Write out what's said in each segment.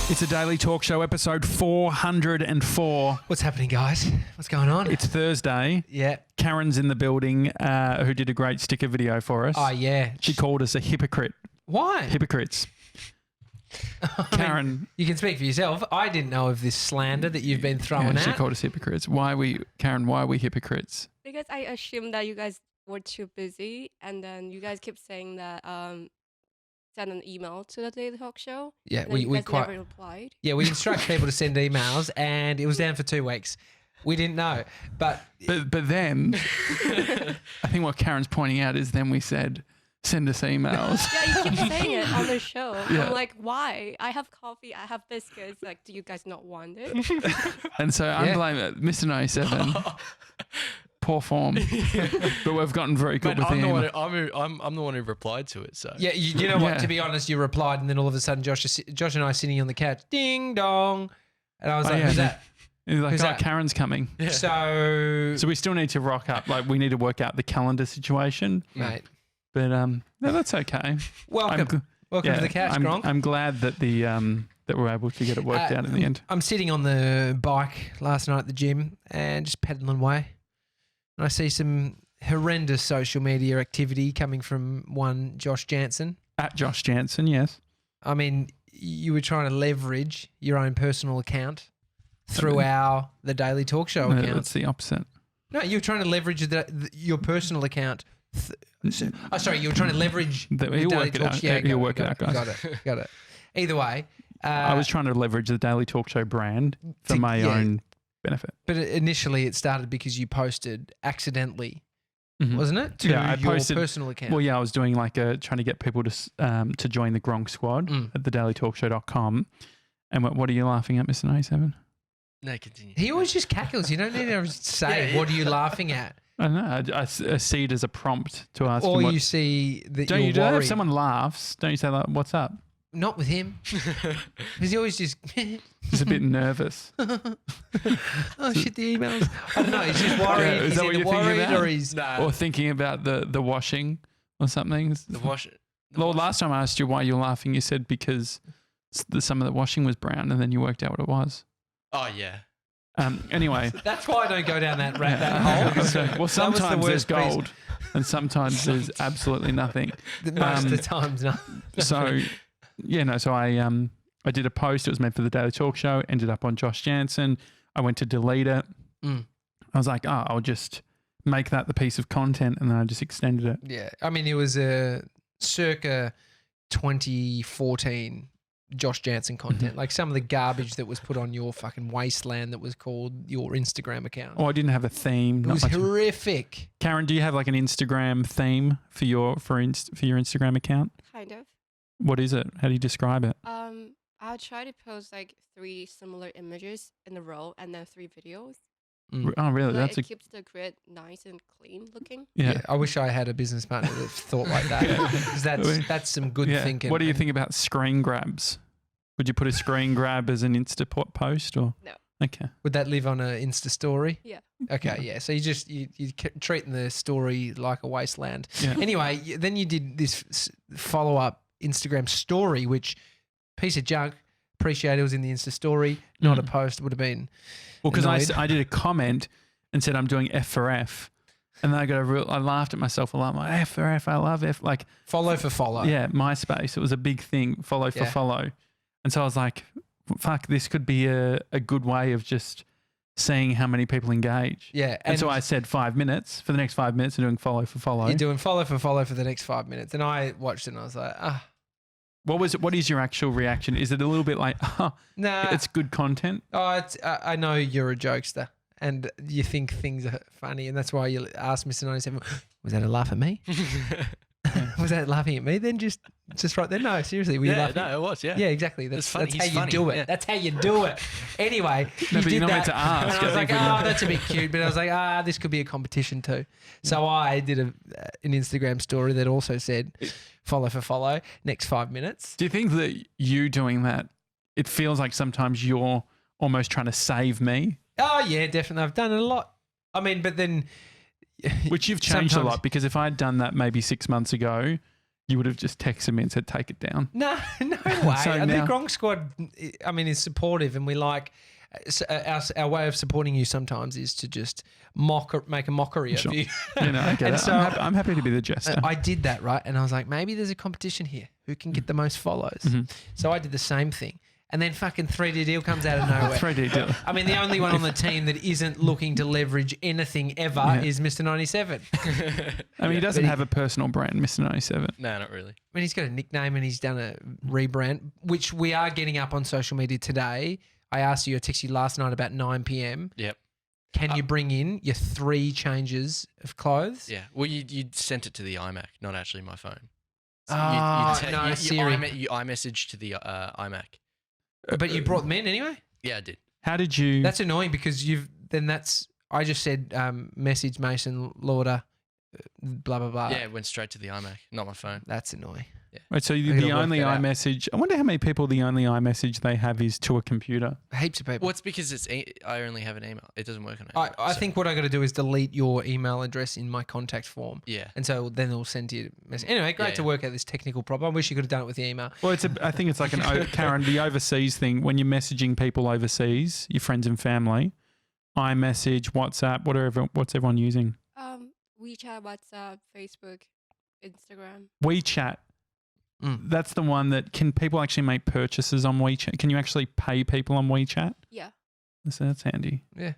It's a daily talk show, episode 404. What's happening, guys? What's going on? It's Thursday. Yeah. Karen's in the building, who did a great sticker video for us. Oh, yeah. She called us a hypocrite. Why? Hypocrites. Karen. You can speak for yourself. I didn't know of this slander that you've been throwing She at. called us hypocrites. Why are we hypocrites? Because I assumed that you guys were too busy, and then you guys kept saying that send an email to the Daily Talk Show. Yeah, and then we you guys never replied. Yeah, we instruct people to send emails, and it was down for 2 weeks. We didn't know, but then I think what Karen's pointing out is then we said send us emails. Yeah, you keep saying it on the show. Yeah. I'm like, why? I have coffee, I have biscuits. Like, do you guys not want it? And so I'm blaming Mr. 97. Poor form, but we've gotten very good with I'm him. I'm the one who replied to it. So yeah, you know what? To be honest, you replied, and then all of a sudden, Josh and I sitting on the couch, ding dong, and I was like, "Who's that?" He's like, Who's that? Karen's coming. Yeah. So we still need to rock up. Like, we need to work out the calendar situation, mate. But no, that's okay. Welcome to the couch, Gronk. I'm glad that that we're able to get it worked out in the end. I'm sitting on the bike last night at the gym and just pedaling away. And I see some horrendous social media activity coming from one Josh Janssen. At Josh Janssen, yes. I mean, you were trying to leverage your own personal account through the Daily Talk Show account. That's the opposite. No, you were trying to leverage your personal account. Sorry, you were trying to leverage the He'll Daily work it Talk out. Show. Yeah, he'll work it out, guys. Got it. Either way. I was trying to leverage the Daily Talk Show brand for my own benefit. But initially it started because you posted accidentally, Mm-hmm. wasn't it? To I your posted, personal account. Well, yeah, I was doing like trying to get people to join the Gronk squad at thedailytalkshow.com. And what are you laughing at, Mr. 97? No, continue. He always just cackles. You don't need to say, what are you laughing at? I don't know. I see it as a prompt to ask Or him you see that don't you're you do that? worried. If someone laughs, don't you say, like, what's up? Not with him. Because he always just... He's a bit nervous. oh, shit, the emails. I don't know. He's just worried. Yeah, is he's that what either you're thinking worried about? or he's... Or thinking about the washing or something. The wash. Well, last time I asked you why you're laughing, you said because some of the washing was brown, and then you worked out what it was. Oh yeah. Anyway. That's why I don't go down that hole. Well, sometimes there's gold and sometimes there's absolutely nothing. Most of the times, no. So, so I did a post. It was meant for the Daily Talk Show. Ended up on Josh Janssen. I went to delete it. I was like, I'll just make that the piece of content, and then I just extended it. Yeah. I mean, it was a circa 2014 Josh Janssen content. Like some of the garbage that was put on your fucking wasteland that was called your Instagram account. Oh, I didn't have a theme. It was horrific. Karen, do you have like an Instagram theme for your Instagram account? Kind of. What is it? How do you describe it? I'll try to post like 3 similar images in a row and then 3 videos. Oh, really? So That's it keeps the grid nice and clean looking. Yeah. I wish I had a business partner that thought like that. Because that's some good thinking. What do you think about screen grabs? Would you put a screen grab as an Insta post or? No. Okay. Would that live on an Insta story? Yeah. Okay, yeah. So you treating the story like a wasteland. Yeah. Anyway, then you did this follow-up Instagram story, which piece of junk. Appreciate it was in the Insta story, not a post. Would have been. Well, because I did a comment and said I'm doing F for F, and then I laughed at myself a lot. I'm like, F for F, I love F. Like follow for follow. Yeah, MySpace. It was a big thing. Follow for follow, and so I was like, fuck, this could be a good way of just seeing how many people engage. Yeah, and so I said 5 minutes for the next 5 minutes, and doing follow for follow. You're doing follow for the next 5 minutes, and I watched it and I was like, What is your actual reaction? Is it a little bit like, nah, it's good content? Oh, I know you're a jokester and you think things are funny, and that's why you asked Mr. 97, was that a laugh at me? Was that laughing at me? Then just right there. No, seriously, were you laughing? No, it was. Yeah, yeah, exactly. That's how you do it. Yeah. That's how you do it. Anyway, no, but you're not meant to ask. And I was like, that's a bit cute, but I was like, this could be a competition too. So I did an Instagram story that also said, follow for follow, next 5 minutes. Do you think that you doing that, it feels like sometimes you're almost trying to save me? Oh yeah, definitely. I've done it a lot. I mean, but then. Which you've changed a lot, because if I had done that maybe 6 months ago, you would have just texted me and said, take it down. No way. So The now- Gronk squad, I mean, is supportive, and we like our way of supporting you sometimes is to just make a mockery Sure. of you. You know, I get And it. so- I'm happy to be the jester. I did that, right? And I was like, maybe there's a competition here. Who can get the most follows? Mhm. So I did the same thing. And then fucking 3D Deal comes out of nowhere. 3D deal. I mean, the only one on the team that isn't looking to leverage anything ever Yeah. is Mr. 97. I mean, he doesn't But have a personal brand, Mr. 97. No, not really. I mean, he's got a nickname and he's done a rebrand, which we are getting up on social media today. I asked you, I texted you last night about 9 p.m. Yep. Can you bring in your 3 changes of clothes? Yeah. Well, you sent it to the iMac, not actually my phone. Oh, no, you, Siri. you iMessage to the iMac. But you brought them in anyway? Yeah, I did. How did you? That's annoying because I just said message Mason Lauder, blah, blah, blah. Yeah, it went straight to the iMac, not my phone. That's annoying. Wait, so I the gotta work only that out. iMessage, I wonder how many people the only iMessage they have is to a computer. Heaps of people. Well, it's because I only have an email. It doesn't work on it. I think what I got to do is delete your email address in my contact form. Yeah. And so then they'll send you a message. Anyway, great Yeah, to yeah. work out this technical problem. I wish you could have done it with the email. Well, I think it's like Karen, the overseas thing, when you're messaging people overseas, your friends and family, iMessage, WhatsApp, what's everyone using? WeChat, WhatsApp, Facebook, Instagram. WeChat. Mm. That's the one that can people actually make purchases on WeChat? Can you actually pay people on WeChat? Yeah. So that's handy. Yeah.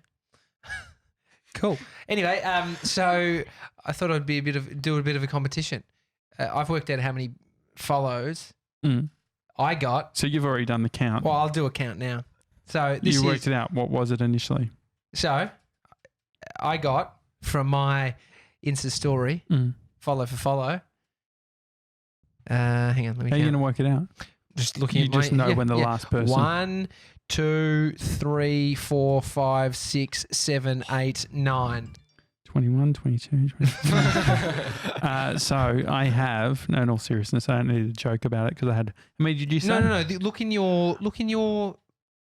Cool. Anyway, so I thought I'd do a bit of a competition. I've worked out how many follows Mm. I got. So you've already done the count. Well, I'll do a count now. So this you is, worked it out. What was it initially? So I got from my Insta story, Mm. follow for follow. Hang on, let me How are you count. going to work it out? Just looking You at my, just know when the last person. 1, 2, 3, 4, 5, 6, 7, 8, 9. 21, 22, 23. So I have, no, in all seriousness, I don't need to joke about it because I had, how many did you say? No. Look in your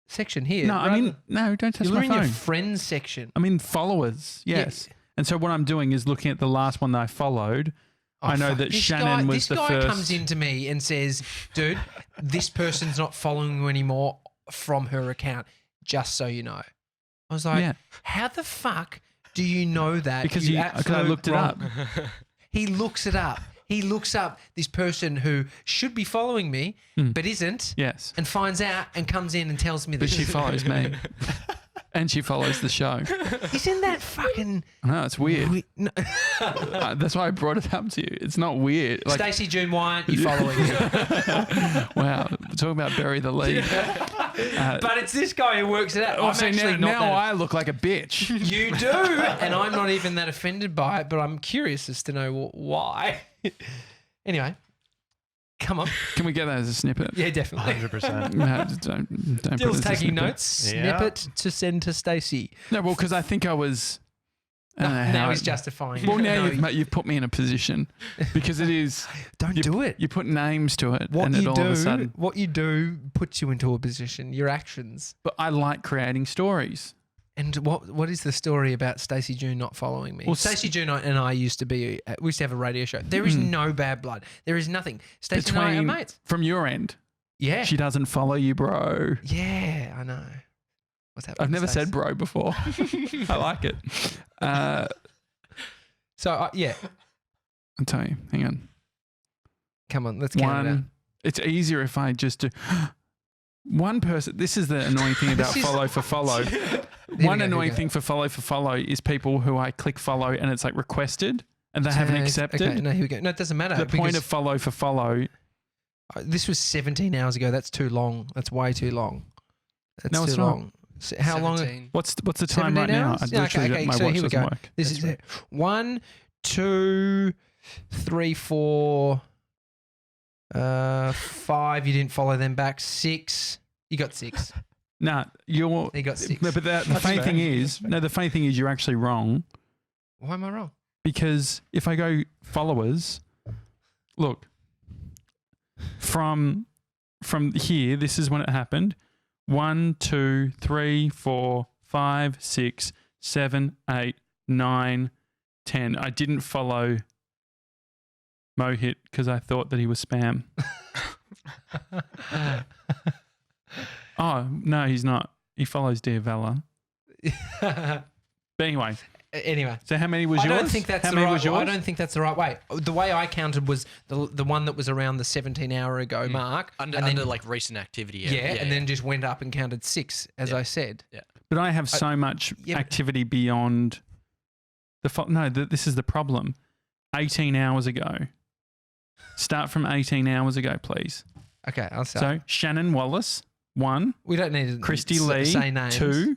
section here. No, I mean, no, don't touch you're my in phone. your friends section. I mean, followers, yes. And so what I'm doing is looking at the last one that I followed. I know fuck. that This Shannon was this the guy first. comes into me and says, dude, this person's not following you anymore from her account, just so you know. I was like, Yeah. how the fuck do you know that? Because I absolute looked it up. gronk? He looks it up. He looks up this person who should be following me, Mm. but isn't, Yes. and finds out and comes in and tells me But this. she follows me. And she follows the show. Isn't that fucking I know, it's weird. No. That's why I brought it up to you. It's not weird. Like, Stacey June, why aren't you following me? wow. Talking about bury the lead. But it's this guy who works it out. Oh, I'm so actually now, not now that. I look like a bitch. You do, and I'm not even that offended by it, but I'm curious as to know why. Anyway, come on. Can we get that as a snippet? Yeah, definitely. 100%. No, just don't put it Dill's as a taking snippet. notes. Yeah. Snippet to send to Stacey. No, well, because I think I was. I don't know Now how he's it- justifying. Well, now No, you've put me in a position because it is. don't you, do it. You put names to it, What and it you all of a sudden. do puts you into a position. Your actions. But I like creating stories. And what is the story about Stacey June not following me? Well, Stacey June and I used to have a radio show. There is Hmm. no bad blood. There is nothing. Stacey and I are mates. From your end, Yeah. she doesn't follow you, bro. Yeah, I know. What's happening? I've never Stacey? said bro before. I like it. So, yeah. I'll tell you. Hang on. Come on, let's count it out. One. It's easier if I just do. One person. This is the annoying thing about This is- follow for follow. we One go, here we annoying go. thing for follow is people who I click follow and it's like requested and they haven't accepted. Okay, no, here we go. No, it doesn't matter. The point because of follow for follow. this was 17 hours ago. That's too long. That's way too long. That's No, too it's not. long. So how long? 17. What's the time 17 right now? hours? I Yeah, literally okay, my so watch here we doesn't go. work. This is it. 1, 2, 3, 4, 5. You didn't follow them back. 6. You got 6. Nah, you're. You got 6. No, but the That's funny fair. thing is, the funny thing is, you're actually wrong Why am I wrong? because if I go followers, look from here, this is when it happened. 1, 2, 3, 4, 5, 6, 7, 8, 9, 10. I didn't follow Mo hit because I thought that he was spam. Oh, no, he's not. He follows Dear Valor. But anyway. So how many was yours? I don't think that's the right way. I don't think that's the right way. The way I counted was the one that was around the 17-hour ago mark. Under like recent activity. And then just went up and counted 6, as I said. Yeah. But I have so much activity beyond this is the problem. 18 hours ago. Start from 18 hours ago, please. Okay, I'll start. So Shannon Wallace, 1. We don't need to Christy Lee, say names. 2.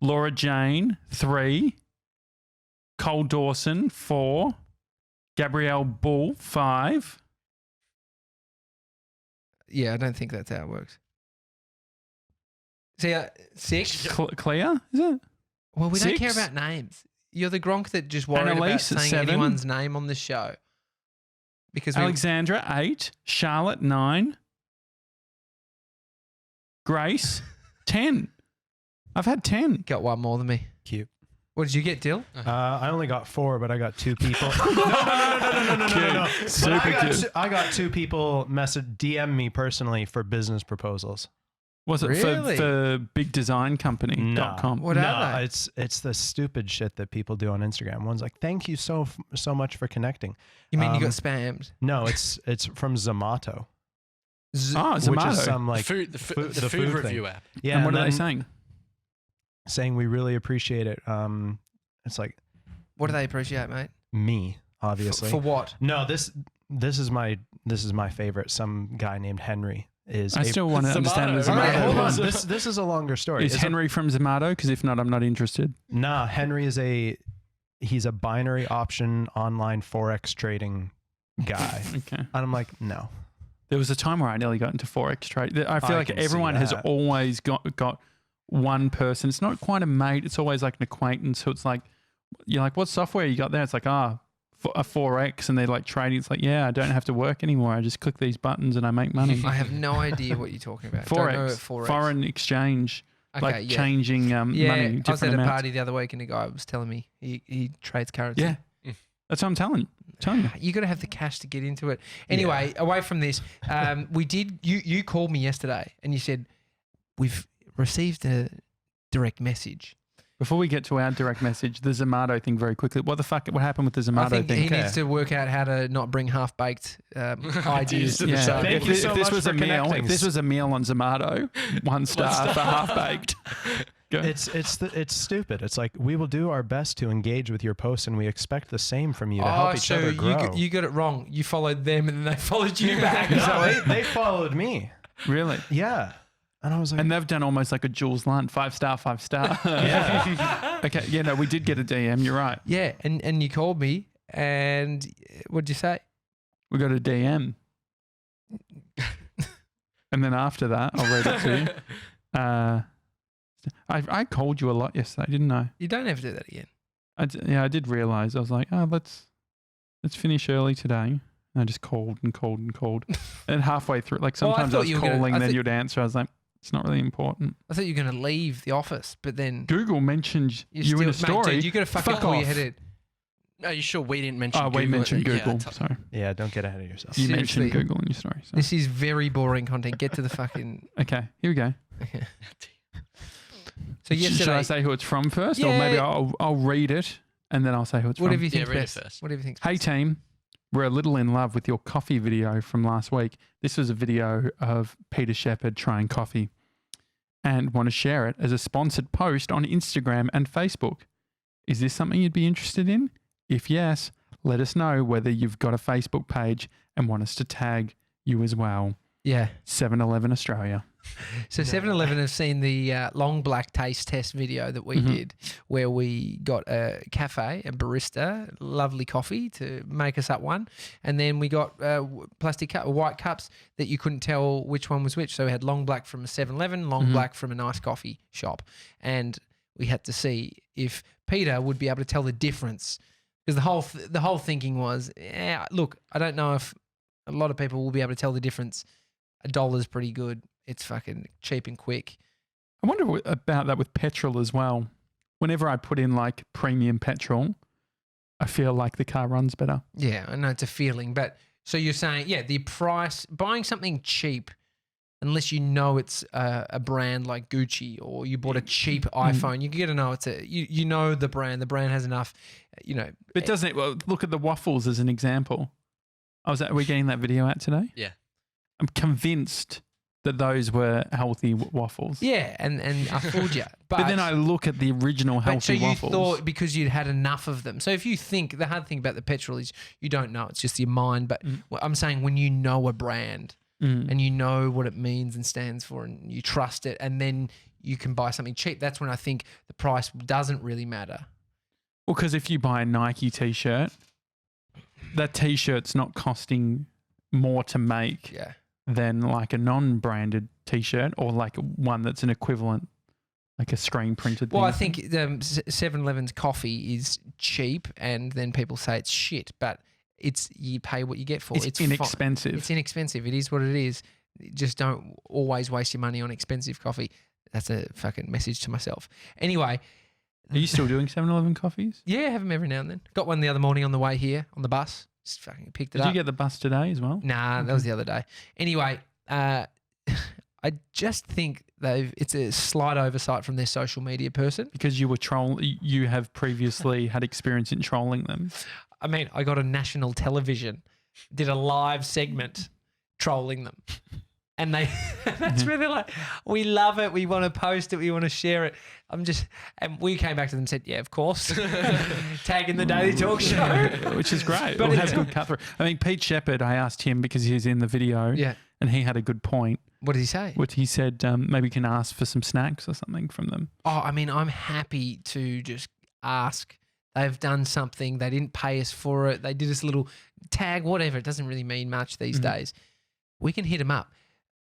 Laura Jane, 3. Cole Dawson, 4. Gabrielle Bull, 5. Yeah, I don't think that's how it works. See, 6. Clea, is it? Well, we 6? don't care about names. You're the Gronk that just worried Annalise about saying 7. anyone's name on the show. Because Alexandra, 8. Charlotte, 9. Grace, 10. I've had 10. Got one more than me. Cute. What did you get, Dill? I only got 4, but I got 2 people. No. Super cute. I got 2 people DM me personally for business proposals. Was it Really? for bigdesigncompany.com? What are they? It's the stupid shit that people do on Instagram. One's like, "Thank you so much for connecting." You mean you got spammed? No, it's from Zomato. Zomato. Which is some like the food review app. Yeah, and what are they saying? Saying we really appreciate it. It's like, what do they appreciate, mate? Me, obviously. For what? No, this is my favorite. Some guy named Henry is. I still want to understand the Zomato. Right, hold on. This is a longer story. Is Henry from Zomato? Because if not, I'm not interested. Nah, Henry is he's a binary option online Forex trading guy. Okay. And I'm like, no. There was a time where I nearly got into Forex trade. I feel like everyone has always got one person. It's not quite a mate. It's always like an acquaintance who it's like, you're like, what software you got there? It's like, a Forex, and they're like trading. It's like, yeah, I don't have to work anymore. I just click these buttons and I make money. I have no idea what you're talking about. Forex, foreign exchange, changing money. I was at a amounts. party the other week and a guy was telling me he trades currency. Yeah, that's what I'm telling you. You got to have the cash to get into it. Anyway, away from this, we did. You called me yesterday and you said we've received a direct message. Before we get to our direct message, the Zomato thing very quickly. What happened with the Zomato I think thing? He needs to work out how to not bring half-baked ideas to the show. Thank you so much for connecting. If this was a meal on Zomato, 1 star for half-baked. It's stupid. It's like, we will do our best to engage with your posts, and we expect the same from you to help each other grow. You got it wrong. You followed them, and then they followed you back. No, they followed me. Really? Yeah. And I was like, and they've done almost like a Jules Lunt, 5 star, 5 star. Yeah. Okay. Yeah. No, we did get a DM. You're right. Yeah, and you called me, and what'd you say? We got a DM. And then after that, I'll read it to you. I called you a lot yesterday, didn't I? You don't have to do that again. I did realize. I was like, let's finish early today. And I just called and called and called. And halfway through, like sometimes I was calling, then you'd answer. I was like, it's not really important. I thought you were going to leave the office, but then Google mentioned you in a story. Mate, dude, you got to fucking pull your head in. Are you sure we didn't mention Google? We mentioned Google. Sorry. Yeah, don't get ahead of yourself. You mentioned Google in your story. So. This is very boring content. Get to the fucking... Okay, here we go. Okay. So yesterday... Should I say who it's from first? Yeah. Or maybe I'll read it and then I'll say who it's Whatever from. you think read best. it first. Whatever you think Hey best. team, we're a little in love with your coffee video from last week. This was a video of Peter Shepherd trying coffee and want to share it as a sponsored post on Instagram and Facebook. Is this something you'd be interested in? If yes, let us know whether you've got a Facebook page and want us to tag you as well. Yeah. 7-Eleven Australia. So 7-Eleven have seen the long black taste test video that we did, where we got a cafe, a barista, lovely coffee to make us up one, and then we got white cups that you couldn't tell which one was which. So we had long black from a 7-Eleven, long black from a nice coffee shop, and we had to see if Peter would be able to tell the difference, because the whole thinking was, look, I don't know if a lot of people will be able to tell the difference. $1's pretty good. It's fucking cheap and quick. I wonder about that with petrol as well. Whenever I put in like premium petrol, I feel like the car runs better. Yeah, I know it's a feeling. But so you're saying, the price, buying something cheap, unless you know it's a brand like Gucci or you bought a cheap iPhone, you got to know you know the brand. The brand has enough, But doesn't it? Well, look at the waffles as an example. Are we getting that video out today? Yeah. I'm convinced that those were healthy waffles. Yeah, and I fooled you. But then I look at the original healthy waffles. So you thought because you'd had enough of them. So if you think, the hard thing about the petrol is you don't know. It's just your mind. But I'm saying when you know a brand and you know what it means and stands for and you trust it and then you can buy something cheap, that's when I think the price doesn't really matter. Well, because if you buy a Nike T-shirt, that T-shirt's not costing more to make than like a non-branded T-shirt or like one that's an equivalent, like a screen printed thing. Well, I think 7-Eleven's coffee is cheap and then people say it's shit, but you pay what you get for. It's inexpensive. It's inexpensive. It is what it is. Just don't always waste your money on expensive coffee. That's a fucking message to myself. Anyway. Are you still doing 7-Eleven coffees? Yeah, I have them every now and then. Got one the other morning on the way here on the bus. Just fucking picked it up. Did you get the bus today as well? Nah, that was the other day. Anyway, I just think it's a slight oversight from their social media person. Because you have previously had experience in trolling them. I mean, I got a national television, did a live segment trolling them. And that's where they're like, we love it. We want to post it. We want to share it. And we came back to them and said, yeah, of course. Tag in the Daily Talk Show. Which is great. But we'll have good cut through. I mean, Pete Shepherd, I asked him because he was in the video and he had a good point. What did he say? He said maybe you can ask for some snacks or something from them. Oh, I mean, I'm happy to just ask. They've done something. They didn't pay us for it. They did us a little tag, whatever. It doesn't really mean much these days. We can hit them up.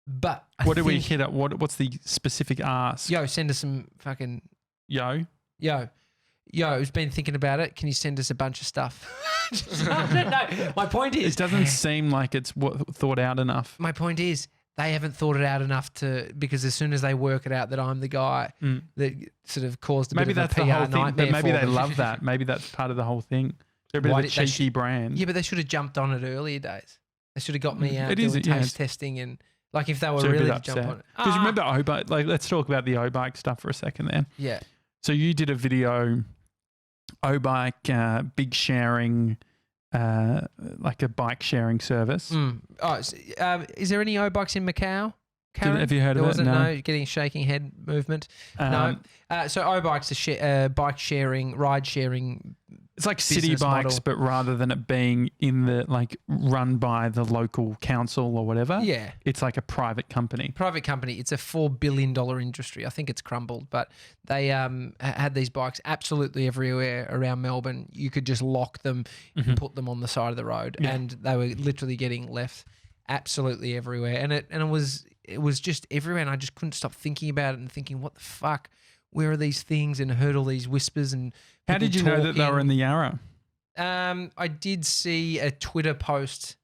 But what do we hit up? What's the specific ask? Yo, send us some fucking... Yo, who's been thinking about it? Can you send us a bunch of stuff? No. My point is... It doesn't seem like it's thought out enough. My point is they haven't thought it out enough because as soon as they work it out that I'm the guy that sort of caused a bit of a PR nightmare but maybe they them. love that. Maybe that's part of the whole thing. They're a bit of a cheeky brand. Yeah, but they should have jumped on it earlier days. They should have got me out doing taste testing and... Like if they were really to jump on it. Because remember O-Bike, let's talk about the O-Bike stuff for a second there. Yeah. So you did a video, O-Bike, big sharing, like a bike sharing service. Is there any O-Bikes in Macau? Karen? Have you heard of it? No, getting shaking head movement. No. So O-Bike's a bike sharing, ride sharing. It's like city bikes, but rather than it being run by the local council or whatever, it's like a private company. It's a $4 billion industry. I think it's crumbled, but they had these bikes absolutely everywhere around Melbourne. You could just lock them and put them on the side of the road, and they were literally getting left absolutely everywhere. And it was just everywhere, and I just couldn't stop thinking about it and thinking, what the fuck? Where are these things? And heard all these whispers and how did you know that they were in the Yarra? I did see a Twitter post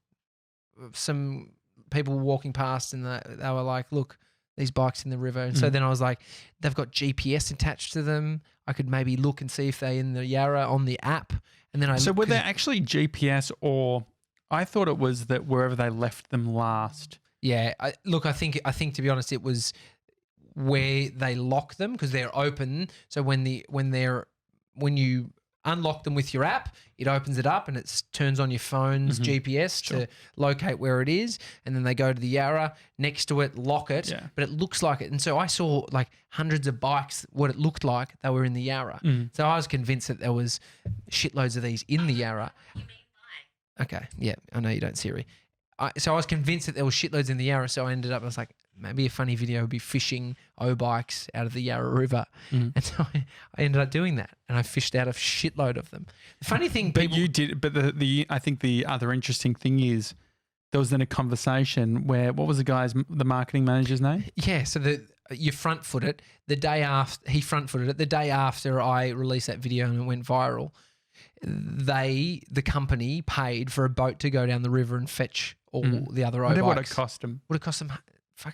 of some people walking past and they were like, look, these bikes in the river. And so then I was like, they've got GPS attached to them. I could maybe look and see if they're in the Yarra on the app. And then So were they actually GPS or I thought it was that wherever they left them last? Yeah. I think to be honest, it was where they lock them because they're open. So when you unlock them with your app, it opens it up and it turns on your phone's GPS to locate where it is. And then they go to the Yarra next to it, lock it, but it looks like it. And so I saw like hundreds of bikes, what it looked like they were in the Yarra. So I was convinced that there was shitloads of these in the Yarra. Okay. Yeah. I know you don't, Siri. So I was convinced that there were shitloads in the Yarra. So I was like, maybe a funny video would be fishing O-bikes out of the Yarra River. And so I ended up doing that and I fished out a shitload of them. The funny thing, you did, but I think the other interesting thing is there was then a conversation where, what was the marketing manager's name? Yeah. So you front foot it the day after, he front footed it the day after I released that video and it went viral. The company paid for a boat to go down the river and fetch all the other O-bikes. What it cost them? Would it cost them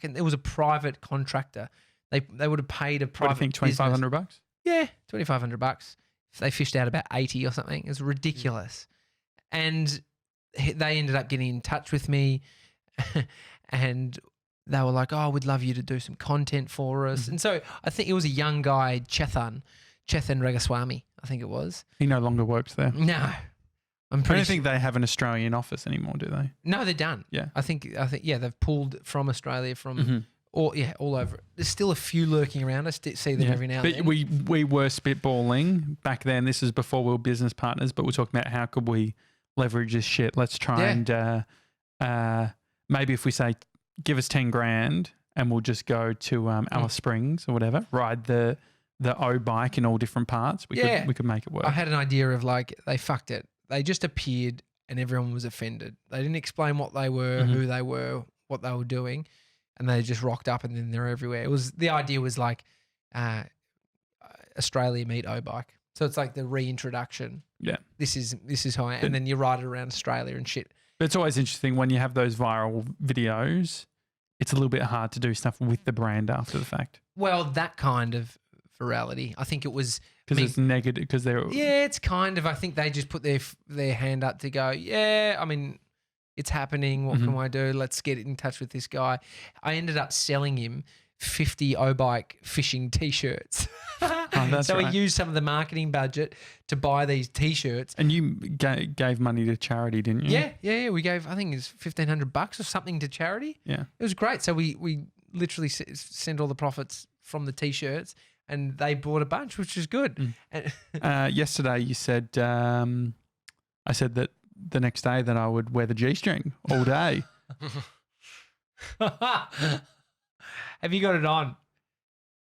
it was a private contractor. They would have paid a private. What do you think, $2,500? Yeah, $2,500. they fished out about 80 or something. It was ridiculous. And they ended up getting in touch with me and they were like, oh, we'd love you to do some content for us. And so I think it was a young guy, Chethan Ragaswamy, I think it was. He no longer works there. No. I don't think they have an Australian office anymore, do they? No, they're done. Yeah. I think they've pulled from Australia all over. There's still a few lurking around. I see them every now and then. But we were spitballing back then. This is before we were business partners, but we're talking about how could we leverage this shit. Let's try and maybe if we say give us 10 grand and we'll just go to Alice Springs or whatever, ride the O bike in all different parts. We could make it work. I had an idea of like they fucked it. They just appeared and everyone was offended. They didn't explain what they were, who they were, what they were doing, and they just rocked up and then they're everywhere. The idea was like Australia meet O-bike. So it's like the reintroduction. Yeah. This is how and then you ride it around Australia and shit. But it's always interesting when you have those viral videos, it's a little bit hard to do stuff with the brand after the fact. Well, that kind of virality. I think it was because it's negative. Because they're it's kind of. I think they just put their hand up to go. Yeah, I mean, it's happening. What can I do? Let's get in touch with this guy. I ended up selling him 50 O-bike fishing T-shirts. So he used some of the marketing budget to buy these T-shirts. And you gave money to charity, didn't you? Yeah. We gave, I think it was $1,500 or something to charity. Yeah. It was great. So we literally sent all the profits from the T-shirts and they bought a bunch, which is good. Yesterday you said, I said that the next day that I would wear the G-string all day. Have you got it on?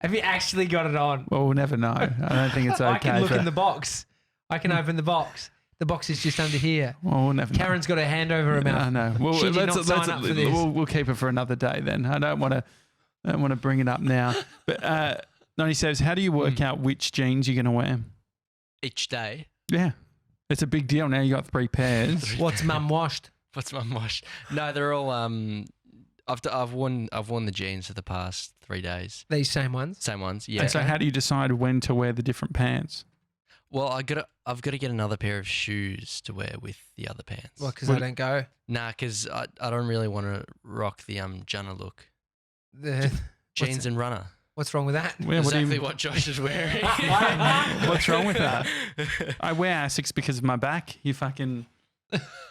Have you actually got it on? Well, we'll never know. I don't think it's okay. I can look in the box. I can open the box. The box is just under here. Well, we'll never know. Karen's got her hand over her mouth. I know. Well, she did not sign up for this. We'll keep it for another day then. I don't want to bring it up now. But 97, how do you work out which jeans you're going to wear? Each day? Yeah. It's a big deal. Now you got 3 pairs. What's mum washed? What's mum washed? No, they're all I've worn the jeans for the past 3 days. These same ones? Same ones, yeah. And so how do you decide when to wear the different pants? Well, I've got to get another pair of shoes to wear with the other pants. Well, because they don't go? Nah, because I don't really want to rock the Junner look. Jeans and runner. What's wrong with that? Yeah, exactly what Josh is wearing. What's wrong with that? I wear Asics because of my back. You fucking...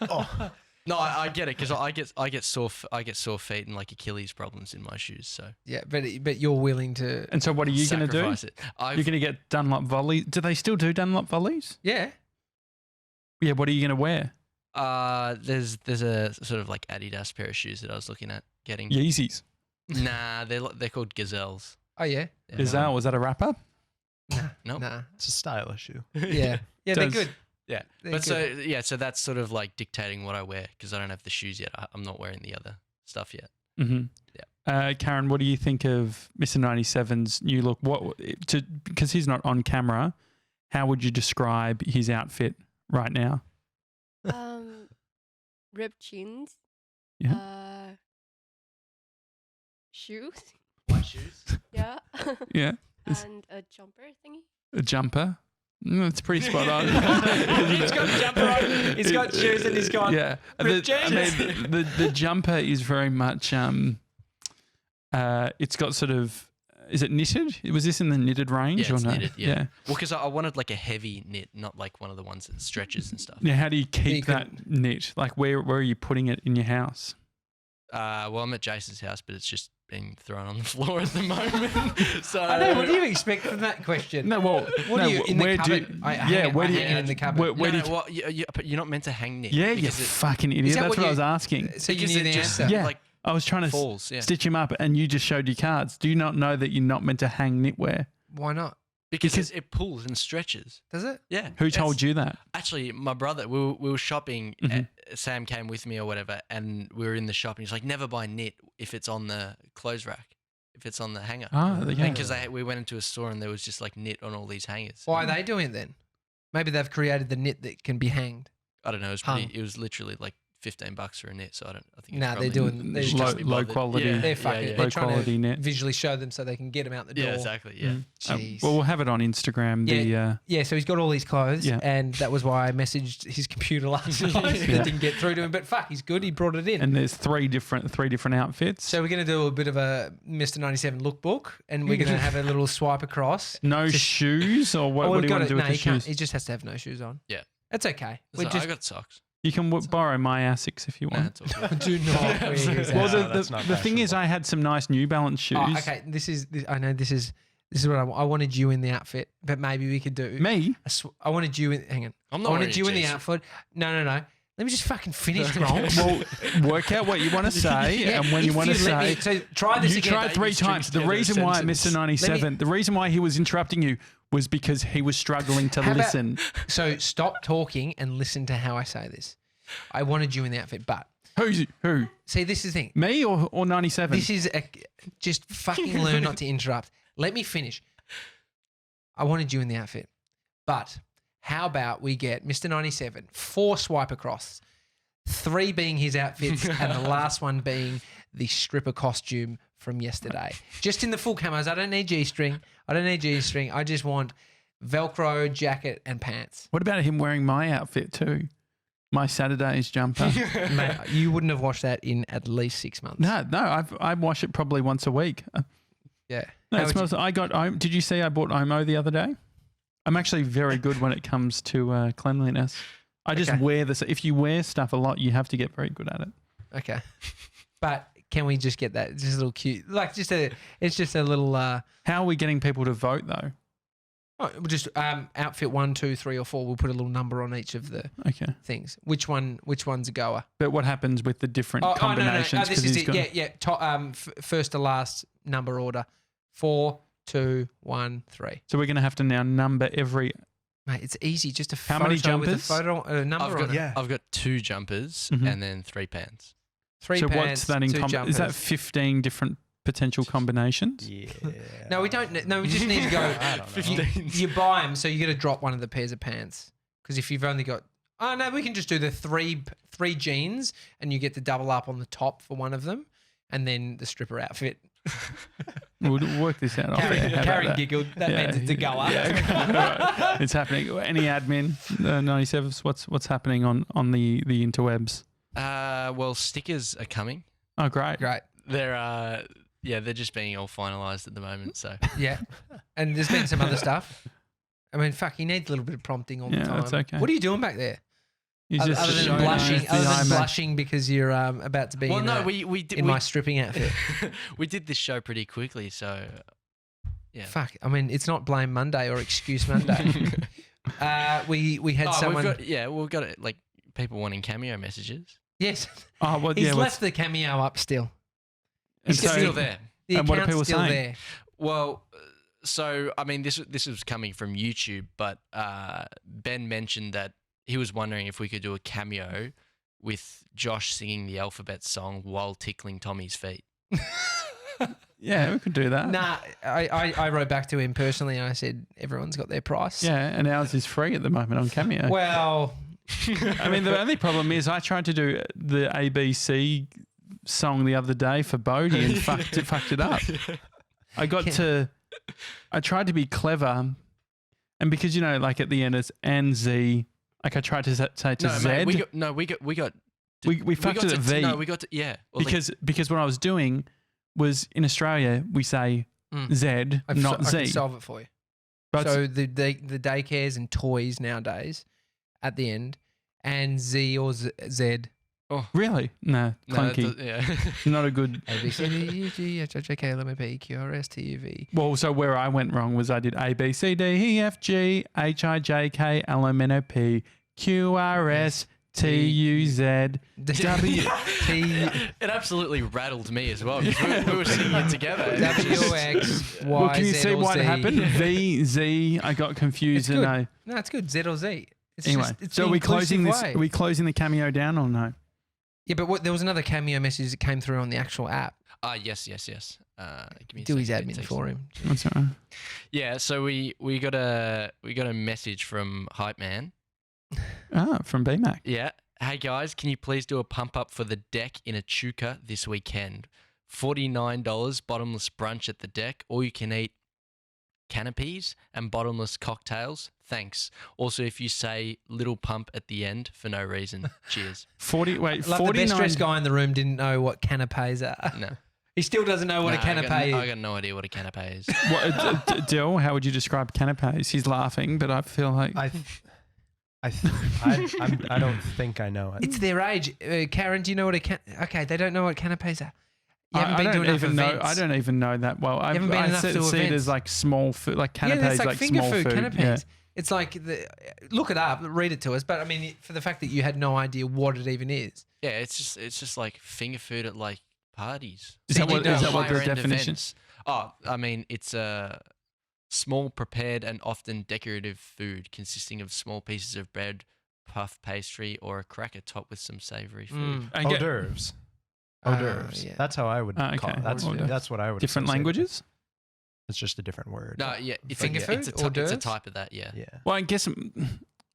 Oh. No, I get it because I get sore feet and like Achilles problems in my shoes. So yeah, but you're willing to. And so, what are you going to do? You're going to get Dunlop volleys. Do they still do Dunlop volleys? Yeah. Yeah. What are you going to wear? There's a sort of like Adidas pair of shoes that I was looking at getting. Yeezys. Nah, they're called Gazelles. Oh yeah. Gazelle, was that a rapper? Nah. It's a stylish shoe. Yeah. Yeah, they're good. Yeah, but so that's sort of like dictating what I wear because I don't have the shoes yet. I'm not wearing the other stuff yet. Mm-hmm. Yeah. Karen, what do you think of Mr. 97's new look? Because he's not on camera, how would you describe his outfit right now? Ripped jeans. Yeah. Shoes. White shoes. Yeah. Yeah. And a jumper thingy. A jumper. It's pretty spot on. He's got a jumper on. He's got shoes and he's got ripped jeans. The jumper is very much. It's got sort of. Is it knitted? Was this in the knitted range or no? Knitted, yeah. Well, because I wanted like a heavy knit, not like one of the ones that stretches and stuff. Yeah. How do you keep that knit? Like where are you putting it in your house? Well, I'm at Jason's house, but it's just being thrown on the floor at the moment. So I know. What do you expect from that question? No, well, what do you in the cupboard? Where do you hang it in the cupboard? You're not meant to hang knit. Yeah, you fucking idiot. That's what I was asking. So you need an answer. Yeah. Like I was trying to stitch him up, and you just showed your cards. Do you not know that you're not meant to hang knitwear? Why not? Because it pulls and stretches. Does it? Yeah. Who told you that? Actually, my brother, we were shopping. Sam came with me or whatever, and we were in the shop, and he's like, never buy knit if it's on the clothes rack, if it's on the hanger. Oh, yeah. Because we went into a store, and there was just like knit on all these hangers. Why are they doing it then? Maybe they've created the knit that can be hanged. I don't know. It was literally like $15 for a knit, so I think. Nah, they're doing they low quality. Yeah, they're fucking. They're trying quality to knit. visually show them so they can get them out the door. Yeah, exactly. Yeah. Jeez. Well, we'll have it on Instagram. Yeah, so he's got all these clothes, and that was why I messaged his computer last night. That didn't get through to him, but fuck, he's good. He brought it in. And there's three different outfits. So we're going to do a bit of a Mr. 97 lookbook, and we're going to have a little swipe across. No shoes, or what do you want to do with the shoes? He just has to have no shoes on. Yeah. That's okay. I got socks. You can borrow my Asics if you want. Do not wear his Well, Asics. the thing is, I had some nice New Balance shoes. Oh, okay, I know this is what I wanted you in the outfit, but maybe we could do Me? I wanted you in. Hang on. I'm not I wanted you in the outfit. No. Let me just fucking finish, Gronk. Well, work out what you want to say and when you want to say. So try this again. You tried 3 times. The reason why Mr. 97, the reason why he was interrupting you was because he was struggling to listen. So stop talking and listen to how I say this. I wanted you in the outfit, but who? See, this is the thing. Me or 97? This is just fucking learn not to interrupt. Let me finish. I wanted you in the outfit, but how about we get Mr. 97 4 swipe across, 3 being his outfits, and the last one being the stripper costume from yesterday. Just in the full camos. I don't need G-string. I just want Velcro, jacket, and pants. What about him wearing my outfit too? My Saturday's jumper. Mate, you wouldn't have washed that in at least 6 months. No, I wash it probably once a week. Yeah. No, it smells. Did you see I bought Omo the other day? I'm actually very good when it comes to cleanliness. I just wear this. If you wear stuff a lot, you have to get very good at it. Okay. But can we just get that? Just a little cute. It's just a little. How are we getting people to vote though? Oh, we'll just outfit 1, 2, 3, or 4. We'll put a little number on each of the things. Which one's a goer? But what happens with the different combinations? No. This is it. Yeah. First to last number order. 4, 2, 1, 3. So we're going to have to now number every. Mate, it's easy. Just a How photo many jumpers? with a photo number on it. I've got 2 jumpers and then 3 pants. 3 so pants. What's that in jumpers. Is that 15 different potential combinations? Yeah. No, we don't. No, we just need to go. I don't know. You buy them, so you got to drop one of the pairs of pants. Because if you've only got, no, we can just do the three jeans, and you get to double up on the top for one of them, and then the stripper outfit. We'll work this out. Karen giggled. That meant it's a goer. Yeah. It's happening. Any admin 97s? What's happening on the interwebs? Well, stickers are coming. Oh, great. They're just being all finalised at the moment. So yeah, and there's been some other stuff. I mean, fuck, he needs a little bit of prompting all the time. That's okay. What are you doing back there? He's other just than blushing because you're about to be my stripping outfit. We did this show pretty quickly, so yeah. Fuck, I mean, it's not Blame Monday or Excuse Monday. We had someone. We've got it, like people wanting cameo messages. Yes. Oh, well, he's left the cameo up still. He's still there. The and what are people still saying? There. Well, so I mean, this was coming from YouTube, but Ben mentioned that he was wondering if we could do a cameo with Josh singing the alphabet song while tickling Tommy's feet. Yeah, we could do that. Nah, I wrote back to him personally and I said, everyone's got their price. Yeah, and ours is free at the moment on Cameo. Well, I mean, the only problem is I tried to do the ABC song the other day for Bodie and fucked it up. I tried to be clever, and because, like at the end it's and Z, like I tried to say to Z. Mate, we fucked it at V. No, we got to, yeah. Well, because what I was doing was in Australia we say Z, not Z. I can solve it for you. But so the daycares and toys nowadays at the end and Z or Z. Oh, really? No, clunky. Not a good. A, B, C, D, E, F, G, H, I, J, K, L, M, N, P, Q, R, S, T, U, V. Well, so where I went wrong was I did A, B, C, D, E, F, G, H, I, J, K, L, M, N, O, P, Q, R, S, T, U, Z, W, T. It absolutely rattled me as well because we were singing it together. W, X, Y, well, can you Z, see or what Z? happened? V, Z. I got confused. It's good. And No, it's good. Z or Z. It's anyway, it's so the are we closing this? way. Are we closing the Cameo down or no? Yeah, but there was another Cameo message that came through on the actual app. Yes. Give me a Do his second, admin for him. That's all right. Yeah, so we got a message from Hype Man. From BMAC. Yeah, Hey guys, can you please do a pump up for the deck in Echuca this weekend? $49 bottomless brunch at the deck. All you can eat canapes and bottomless cocktails. Thanks. Also, if you say little pump at the end for no reason, cheers. 49. The best dressed guy in the room didn't know what canapes are. No. He still doesn't know what a canapé is. I got no idea what a canapé is. Dill, how would you describe canapes? He's laughing, but I feel like I don't think I know it. It's their age. Karen, do you know what okay, they don't know what canapes are. You haven't been to enough events. I don't even know that well. You haven't been enough to events. See it as like small food, like canapes, it's like finger small food. Canapes. Yeah. It's like look it up, read it to us. But I mean, for the fact that you had no idea what it even is. Yeah, it's just like finger food at like parties. Is that what the definition? Events. Oh, I mean, it's a small prepared and often decorative food consisting of small pieces of bread, puff pastry, or a cracker topped with some savoury food. Hors d'oeuvres. Hors d'oeuvres. Yeah. That's how I would call it. That's what I would. Different languages? It's just a different word. No, yeah. It's finger food? It's a type of that, yeah. Well, I guess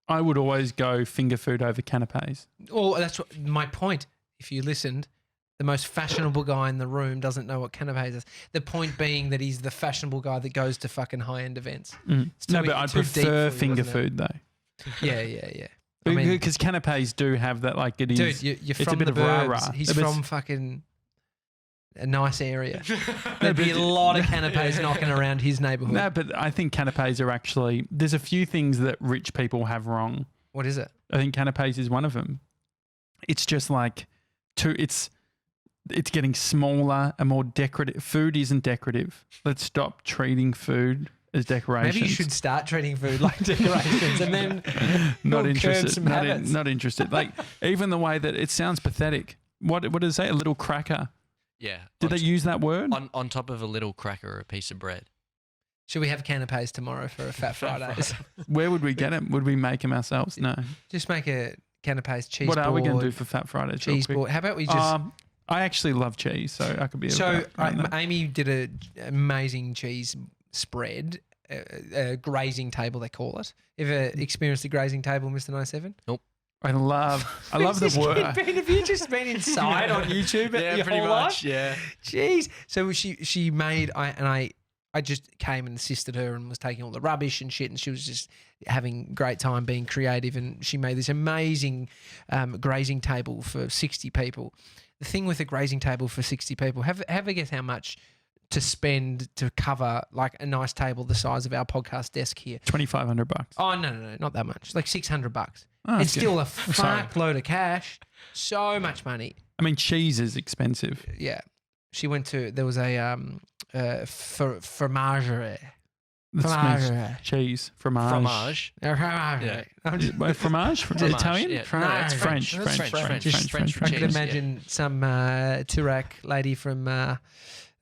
I would always go finger food over canapes. Well, that's my point. If you listened, the most fashionable guy in the room doesn't know what canapes is. The point being that he's the fashionable guy that goes to fucking high-end events. No, but I prefer finger food, though. Yeah. Because canapes do have that, like it is. Dude, you're it's from a bit the of burbs. rah-rah. He's from fucking a nice area. There'd be a lot of canapes knocking around his neighbourhood. No, but I think canapes are actually. There's a few things that rich people have wrong. What is it? I think canapes is one of them. It's just like it's getting smaller and more decorative. Food isn't decorative. Let's stop treating food as decorations. Maybe you should start treating food like decorations and then not interested. Not interested. Like even the way that it sounds pathetic. What does it say? A little cracker. Yeah. Did they use that word? On top of a little cracker or a piece of bread. Should we have canapes tomorrow for a Fat Fridays? Where would we get them? Would we make them ourselves? No. Just make a canapes cheese board. What are we going to do for Fat Fridays? Cheese board. How about we just... I actually love cheese, so I could be... Amy did an amazing cheese spread, a grazing table they call it. Ever experienced a grazing table, Mr. 97? Nope. I love the word. Have you just been inside on YouTube? Yeah, your pretty whole much. Life? Yeah. Jeez. So she made I just came and assisted her and was taking all the rubbish and shit, and she was just having a great time being creative. And she made this amazing grazing table for 60 people. The thing with a grazing table for 60 people, have a guess how much to spend to cover like a nice table the size of our podcast desk here? $2,500. Oh no, not that much. Like $600. Oh, it's still a fuckload of cash. So much money. I mean, cheese is expensive. Yeah. She went to, there was a fromagerie. Cheese. Fromage. Yeah. Fromage? Italian? Yeah. No, it's French. I could imagine some Turak lady from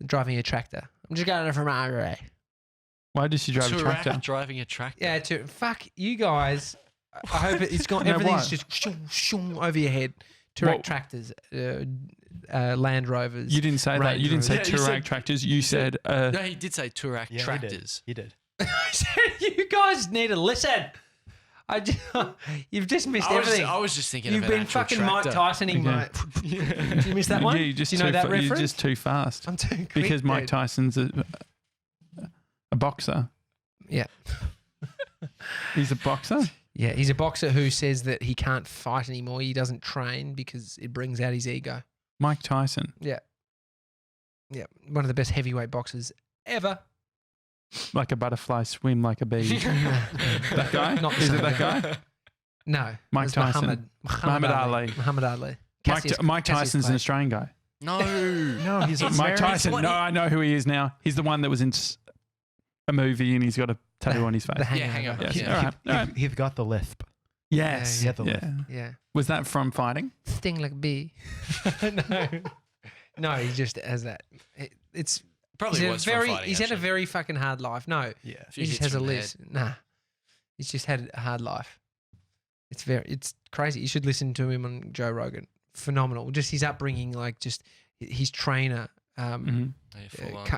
driving a tractor. I'm just going to fromagerie. Why does she drive a tractor? Driving a tractor. Yeah, fuck you guys. I hope it's gone. Everything's just shoom over your head. Turak tractors, Land Rovers. You didn't say that. You didn't say Turak tractors. You said... no, he did say Turak tractors. He did. I said, you guys need to listen. You've just missed everything. I was just thinking You've of an been fucking tractor. Mike Tysoning, mate. Did you miss that one? Yeah, you just Do you know that reference? You're just too fast. I'm too quick, because Mike dude. Tyson's a boxer. Yeah. He's a boxer? Yeah, he's a boxer who says that he can't fight anymore. He doesn't train because it brings out his ego. Mike Tyson. Yeah. Yeah, one of the best heavyweight boxers ever. Like a butterfly, swim like a bee. That guy? Not the Is same it that guy. guy? No. Mike it's Tyson. Muhammad Ali. Muhammad Ali. Mike Tyson's an Australian guy. No, he's Mike Tyson. No, I know who he is now. He's the one that was in a movie and he's got a tattoo on his face. Hangover. Yes. Yeah. All right. He's got the lisp. Yes. He had the lisp. Yeah. Was that from fighting? Sting like a bee. No, he just has that. It's Probably was from fighting, He's had a very fucking hard life. No, Yeah. he just has a list. Nah, he's just had a hard life. It's crazy. You should listen to him on Joe Rogan. Phenomenal. Just his upbringing, like just his trainer,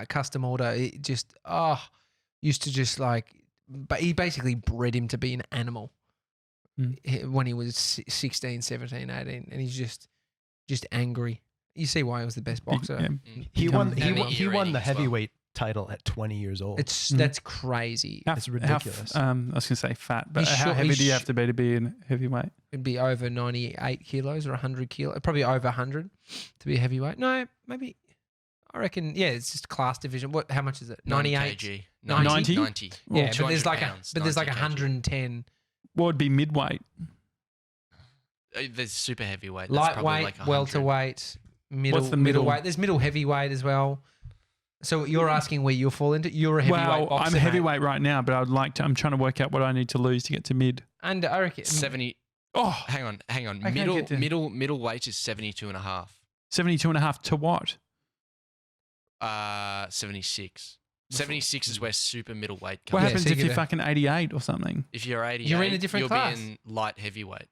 custom order. It just used to just like, but he basically bred him to be an animal. when he was 16, 17, 18, and he's just angry. You see why he was the best boxer. Yeah. He won earring the as heavyweight title at 20 years old. That's crazy. It's ridiculous. I was going to say fat, but He's how short- heavy he's do you sh- have to be a heavyweight? It'd be over 98 kilos or 100 kilos, probably over 100 to be a heavyweight. No, maybe. I reckon. Yeah, it's just class division. How much is it? 98 kg. 90? 90. Yeah, but 200 there's like pounds, 90 110. What would be midweight? There's super heavyweight. That's probably Lightweight, like 100. welterweight, What's the middle? middleweight. There's middle heavyweight as well. So you're asking where you'll fall into? You're a heavyweight Well, boxer, I'm mate. heavyweight right now, but I'm trying to work out what I need to lose to get to mid. And I reckon 70. Oh, Hang on. I can't get to- Middleweight is 72.5. 72.5 to what? 76. 76 is where super middleweight What comes. happens so you if get you're a- fucking 88 or something? If you're 88, You're in a different you'll class. be in light heavyweight.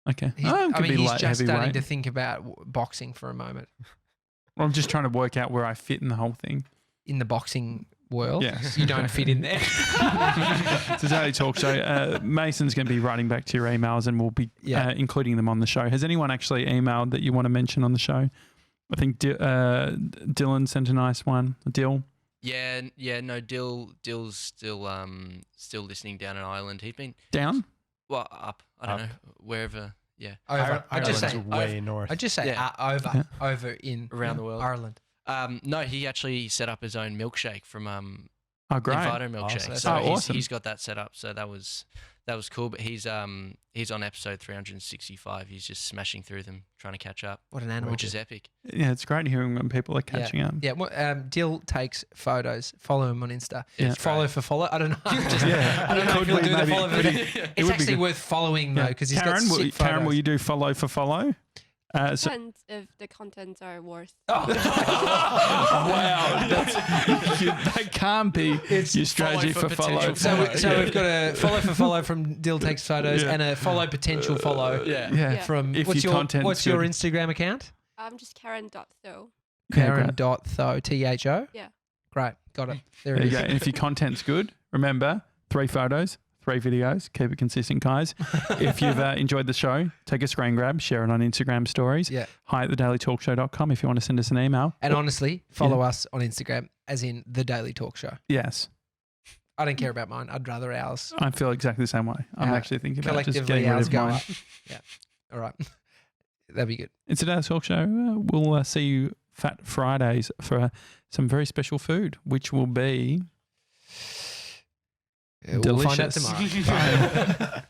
Okay. He's, Oh, it could be he's light just starting heavyweight. to think about boxing for a moment I'm just trying to work out where I fit in the whole thing. in the boxing world. Yes. You don't fit in there. It's a daily talk show. Mason's going to be writing back to your emails and we'll be Yeah. including them on the show. Has anyone actually emailed that you want to mention on the show? I think Dylan sent a nice one. Dill. Yeah, no, Dill's still listening down in Ireland. He's been Down? up. I don't know, wherever. Yeah, Over. I just Ireland's say way north. I just say Yeah. over in around the world. Ireland. No, he actually set up his own milkshake from Oh, great. Invito milkshake. Awesome. So Oh, awesome. he's got that set up. So that was cool. But he's on episode 365. He's just smashing through them, trying to catch up, What an animal. which is epic. Yeah, it's great hearing when people are catching up. Yeah, Dill takes photos. Follow him on Insta. Yeah. Follow for follow. I don't know. Yeah. I don't know if Could he'll we do the maybe- follow. could For he- It's would be actually good. worth following though because he's Karen, got sick photos. Karen, will you do follow for follow? So, Depends if the contents are worth. wow, that can't be your strategy follow for for follow. potential So we've got a follow for follow from Dill takes photos and a follow potential follow Yeah. from If what's your your content's your good. Instagram account? I'm just Karen.tho. Karen.tho THO. Yeah. Great, got it. There There it you is. go. And if your content's good, remember 3 photos, 3 videos. Keep it consistent, guys. If you've enjoyed the show, take a screen grab, share it on Instagram stories. Yeah. Hi at thedailytalkshow.com if you want to send us an email. And honestly, follow us on Instagram as in The Daily Talk Show. Yes, I don't care about mine. I'd rather ours. I feel exactly the same way. I'm Uh, actually thinking about just Collectively, getting rid ours of go mine. up. Yeah. All right. That'd be good. It's a Daily Talk Show. We'll see you Fat Fridays for some very special food, which will be We'll find out delicious. tomorrow. Bye.